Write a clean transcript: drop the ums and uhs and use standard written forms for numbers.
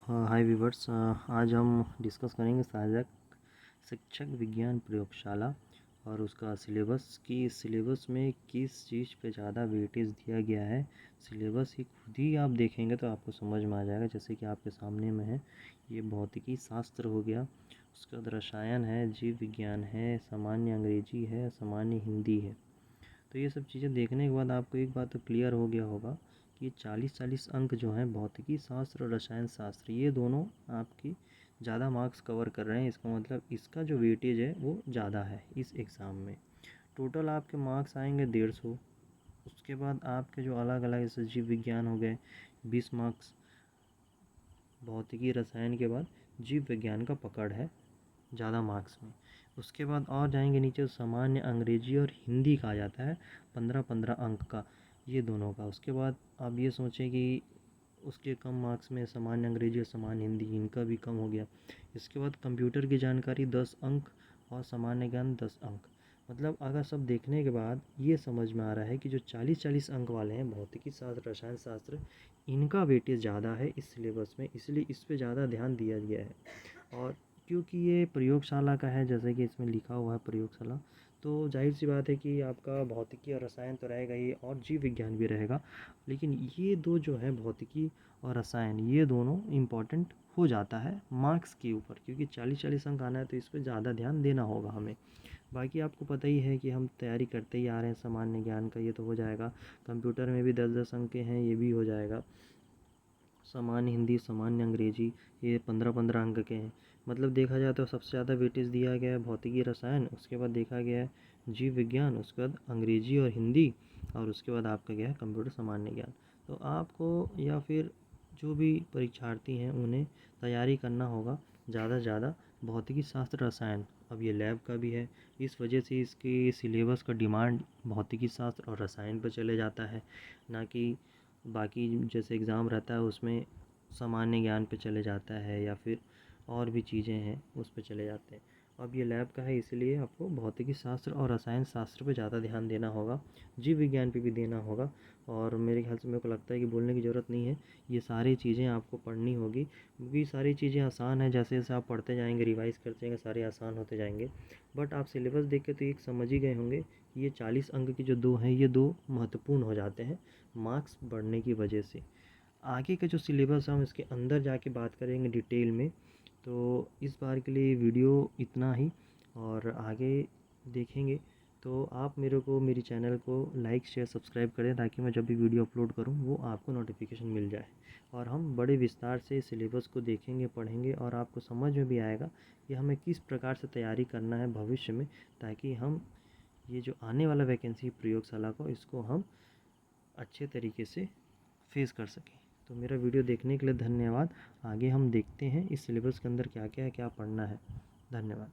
हाय viewers, आज हम discuss करेंगे सहायक शिक्षक विज्ञान प्रयोगशाला और उसका सिलेबस कि सिलेबस में किस चीज़ पे ज़्यादा वेटेज दिया गया है। सिलेबस ही खुद ही आप देखेंगे तो आपको समझ में आ जाएगा। जैसे कि आपके सामने में है, ये भौतिकी शास्त्र हो गया, उसका बाद रसायन है, जीव विज्ञान है, सामान्य अंग्रेजी है, सामान्य हिंदी है। तो ये सब चीज़ें देखने के बाद आपको एक बात तो क्लियर हो गया होगा कि 40-40 अंक जो हैं भौतिकी शास्त्र और रसायन शास्त्र, ये दोनों आपकी ज़्यादा मार्क्स कवर कर रहे हैं। इसका मतलब इसका जो वेटेज है वो ज़्यादा है इस एग्ज़ाम में। टोटल आपके मार्क्स आएंगे 150। उसके बाद आपके जो अलग अलग जैसे जीव विज्ञान हो गए 20 मार्क्स, भौतिकी रसायन के बाद जीव विज्ञान का पकड़ है ज़्यादा मार्क्स में। उसके बाद और जाएंगे नीचे, सामान्य अंग्रेजी और हिंदी का आ जाता है 15-15 अंक का, ये दोनों का। उसके बाद आप ये सोचें कि उसके कम मार्क्स में सामान्य अंग्रेजी और सामान्य हिंदी, इनका भी कम हो गया। इसके बाद कंप्यूटर की जानकारी 10 अंक और सामान्य ज्ञान 10 अंक। मतलब अगर सब देखने के बाद ये समझ में आ रहा है कि जो 40-40 अंक वाले हैं भौतिकी शास्त्र रसायन शास्त्र, इनका वेटेज ज़्यादा है इस सिलेबस में, इसलिए इस पे ज़्यादा ध्यान दिया गया है। और क्योंकि ये प्रयोगशाला का है, जैसे कि इसमें लिखा हुआ है प्रयोगशाला, तो जाहिर सी बात है कि आपका भौतिकी और रसायन तो रहेगा ही और जीव विज्ञान भी रहेगा। लेकिन ये दो जो है भौतिकी और रसायन, ये दोनों इम्पॉर्टेंट हो जाता है मार्क्स के ऊपर, क्योंकि 40-40 अंक आना है तो इस पर ज़्यादा ध्यान देना होगा हमें। बाकी आपको पता ही है कि हम तैयारी करते ही आ रहे हैं सामान्य ज्ञान का, ये तो हो जाएगा। कंप्यूटर में भी 10-10 अंक के हैं, ये भी हो जाएगा। सामान्य हिंदी सामान्य अंग्रेजी ये 15-15 अंक के हैं। मतलब देखा जाए तो सबसे ज़्यादा वेटेज दिया गया है भौतिकी रसायन, उसके बाद देखा गया है जीव विज्ञान, उसके बाद अंग्रेजी और हिंदी, और उसके बाद आपका गया है कंप्यूटर सामान्य ज्ञान। तो आपको या फिर जो भी परीक्षार्थी हैं उन्हें तैयारी करना होगा ज़्यादा से ज़्यादा भौतिकी शास्त्र रसायन। अब ये लैब का भी है, इस वजह से इसके सिलेबस का डिमांड भौतिकी शास्त्र और रसायन पर चले जाता है, ना कि बाकी जैसे एग्ज़ाम रहता है उसमें सामान्य ज्ञान पे चले जाता है या फिर और भी चीज़ें हैं उस पे चले जाते हैं। अब ये लैब का है, इसलिए आपको भौतिकी शास्त्र और रसायन शास्त्र पे ज़्यादा ध्यान देना होगा, जीव विज्ञान पे भी देना होगा। और मेरे ख्याल से मेरे को लगता है कि बोलने की ज़रूरत नहीं है, ये सारी चीज़ें आपको पढ़नी होगी, क्योंकि सारी चीज़ें आसान है। जैसे जैसे आप पढ़ते जाएंगे रिवाइज़ करते जाएंगे सारे आसान होते जाएंगे। बट आप सिलेबस देख के तो एक समझ ही गए होंगे, ये 40 अंक की जो दो हैं ये दो महत्वपूर्ण हो जाते हैं मार्क्स बढ़ने की वजह से। आगे का जो सिलेबस है हम इसके अंदर जाके बात करेंगे डिटेल में। तो इस बार के लिए वीडियो इतना ही, और आगे देखेंगे। तो आप मेरे को मेरी चैनल को लाइक शेयर सब्सक्राइब करें, ताकि मैं जब भी वीडियो अपलोड करूं वो आपको नोटिफिकेशन मिल जाए। और हम बड़े विस्तार से सिलेबस को देखेंगे, पढ़ेंगे, और आपको समझ में भी आएगा कि हमें किस प्रकार से तैयारी करना है भविष्य में, ताकि हम ये जो आने वाला वैकेंसी प्रयोगशाला को, इसको हम अच्छे तरीके से फेस कर सकें। तो मेरा वीडियो देखने के लिए धन्यवाद। आगे हम देखते हैं इस सिलेबस के अंदर क्या क्या है, क्या पढ़ना है। धन्यवाद।